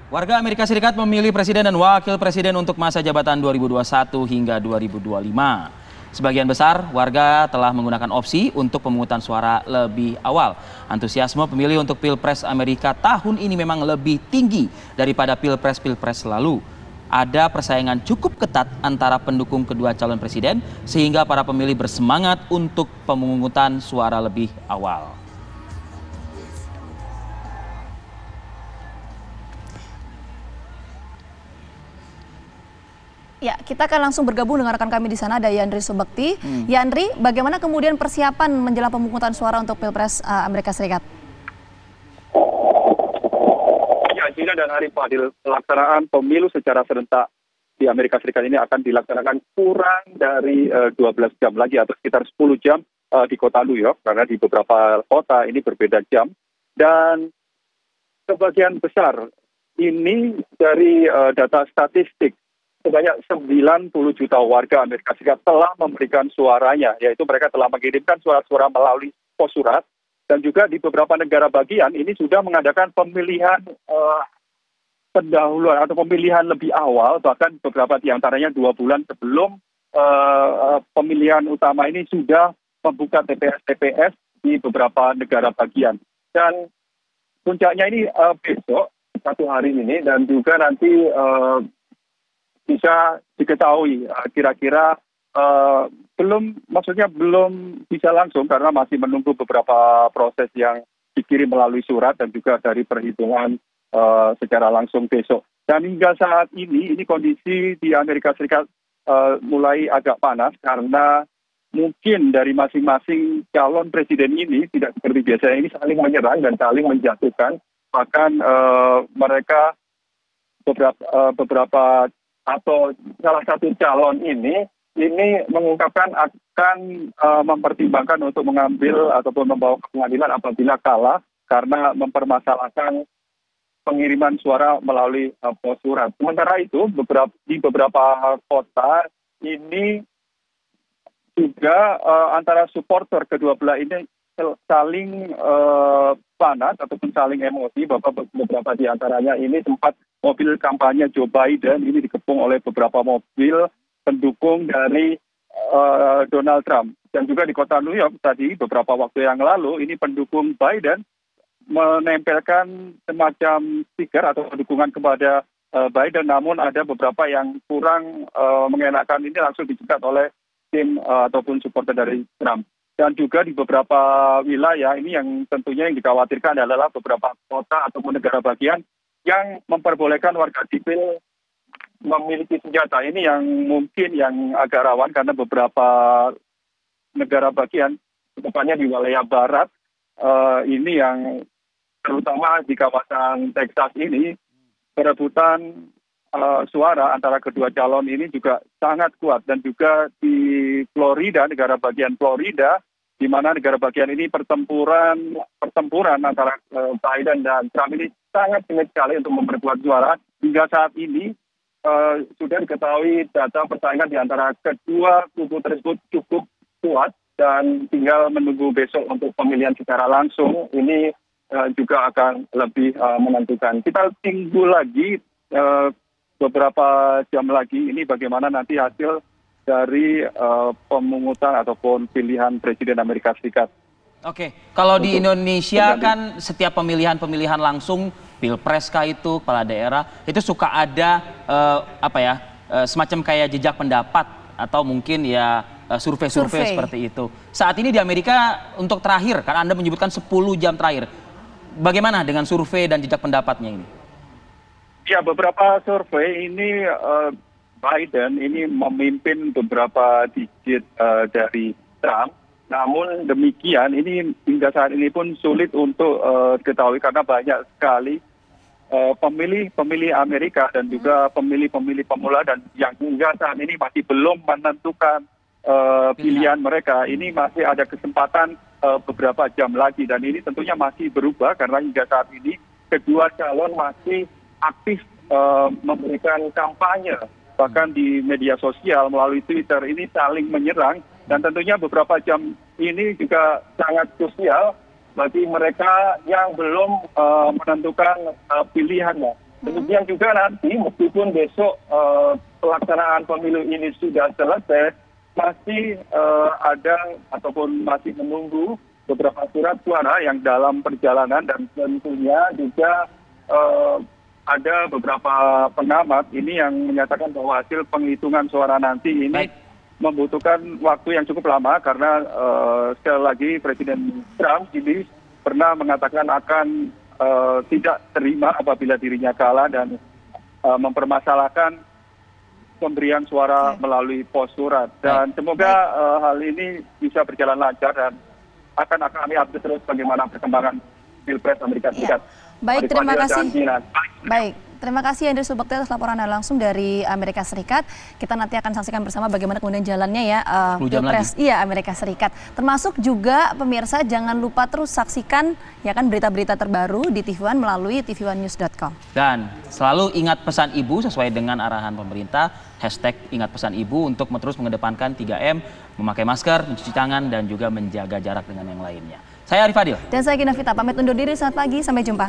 Warga Amerika Serikat memilih presiden dan wakil presiden untuk masa jabatan 2021 hingga 2025. Sebagian besar warga telah menggunakan opsi untuk pemungutan suara lebih awal. Antusiasme pemilih untuk Pilpres Amerika tahun ini memang lebih tinggi daripada Pilpres-Pilpres lalu. Ada persaingan cukup ketat antara pendukung kedua calon presiden sehingga para pemilih bersemangat untuk pemungutan suara lebih awal. Ya, kita akan langsung bergabung dengan rekan kami di sana, ada Yandri Subakti. Yandri, bagaimana kemudian persiapan menjelang pemungutan suara untuk Pilpres Amerika Serikat? Ya, Gina dan Arif, Fadil, pelaksanaan pemilu secara serentak di Amerika Serikat ini akan dilaksanakan kurang dari 12 jam lagi atau sekitar 10 jam di kota New York, karena di beberapa kota ini berbeda jam. Dan sebagian besar ini dari data statistik, sebanyak 90 juta warga Amerika Serikat telah memberikan suaranya, yaitu mereka telah mengirimkan suara-suara melalui pos surat, dan juga di beberapa negara bagian ini sudah mengadakan pemilihan pendahuluan atau pemilihan lebih awal, bahkan beberapa di antaranya 2 bulan sebelum pemilihan utama ini sudah membuka TPS-TPS di beberapa negara bagian. Dan puncaknya ini besok, satu hari ini, dan juga nanti bisa diketahui kira-kira belum bisa langsung karena masih menunggu beberapa proses yang dikirim melalui surat dan juga dari perhitungan secara langsung besok. Dan hingga saat ini kondisi di Amerika Serikat mulai agak panas karena mungkin dari masing-masing calon presiden ini tidak seperti biasanya ini saling menyerang dan saling menjatuhkan. Bahkan mereka beberapa atau salah satu calon ini mengungkapkan akan mempertimbangkan untuk mengambil ataupun membawa ke pengadilan apabila kalah karena mempermasalahkan pengiriman suara melalui pos surat. Sementara itu di beberapa kota ini juga antara supporter kedua belah ini saling panas ataupun saling emosi. Beberapa di antaranya ini sempat mobil kampanye Joe Biden ini dikepung oleh beberapa mobil pendukung dari Donald Trump. Dan juga di kota New York tadi beberapa waktu yang lalu ini pendukung Biden menempelkan semacam stiker atau dukungan kepada Biden, namun ada beberapa yang kurang mengenakan ini langsung dicegat oleh tim ataupun supporter dari Trump. Dan juga di beberapa wilayah ini yang tentunya yang dikhawatirkan adalah beberapa kota ataupun negara bagian yang memperbolehkan warga sipil memiliki senjata. Ini yang mungkin yang agak rawan karena beberapa negara bagian, tepatnya di wilayah barat, ini yang terutama di kawasan Texas ini, perebutan suara antara kedua calon ini juga sangat kuat. Dan juga di Florida, negara bagian Florida, di mana negara bagian ini pertempuran antara Biden dan Trump ini sangat sengit sekali untuk memperkuat suara. Hingga saat ini sudah diketahui data persaingan di antara kedua kubu tersebut cukup kuat dan tinggal menunggu besok untuk pemilihan secara langsung. Ini juga akan lebih menentukan. Kita tunggu lagi beberapa jam lagi ini bagaimana nanti hasil dari pemungutan ataupun pilihan presiden Amerika Serikat. Oke, kalau di Indonesia kan setiap pemilihan langsung, pilpres kah itu, kepala daerah, itu suka ada semacam kayak jejak pendapat atau mungkin ya survei seperti itu. Saat ini di Amerika untuk terakhir, kan Anda menyebutkan 10 jam terakhir, bagaimana dengan survei dan jejak pendapatnya ini? Ya, beberapa survei ini Biden ini memimpin beberapa digit dari Trump. Namun demikian ini hingga saat ini pun sulit untuk diketahui karena banyak sekali pemilih Amerika dan juga pemilih pemula dan yang hingga saat ini masih belum menentukan pilihan mereka. Ini masih ada kesempatan beberapa jam lagi dan ini tentunya masih berubah karena hingga saat ini kedua calon masih aktif memberikan kampanye. Bahkan di media sosial melalui Twitter ini saling menyerang dan tentunya beberapa jam ini juga sangat krusial bagi mereka yang belum menentukan pilihannya. Demikian juga nanti meskipun besok pelaksanaan pemilu ini sudah selesai, masih ada ataupun masih menunggu beberapa surat suara yang dalam perjalanan, dan tentunya juga ada beberapa pengamat ini yang menyatakan bahwa hasil penghitungan suara nanti ini membutuhkan waktu yang cukup lama karena sekali lagi Presiden Trump ini pernah mengatakan akan tidak terima apabila dirinya kalah dan mempermasalahkan pemberian suara melalui pos surat. Dan semoga hal ini bisa berjalan lancar dan akan kami update terus bagaimana perkembangan Pilpres Amerika Serikat. Baik, terima kasih. Baik, terima kasih Yandri Subakti atas laporan Anda langsung dari Amerika Serikat. Kita nanti akan saksikan bersama bagaimana kemudian jalannya ya Pilpres Amerika Serikat. Termasuk juga pemirsa jangan lupa terus saksikan ya kan berita-berita terbaru di TV One melalui tv1news.com. Dan selalu ingat pesan Ibu sesuai dengan arahan pemerintah, #ingat pesan Ibu untuk terus mengedepankan 3M, memakai masker, mencuci tangan dan juga menjaga jarak dengan yang lainnya. Saya Arif Fadil. Dan saya Gina Vita, pamit undur diri, selamat pagi, sampai jumpa.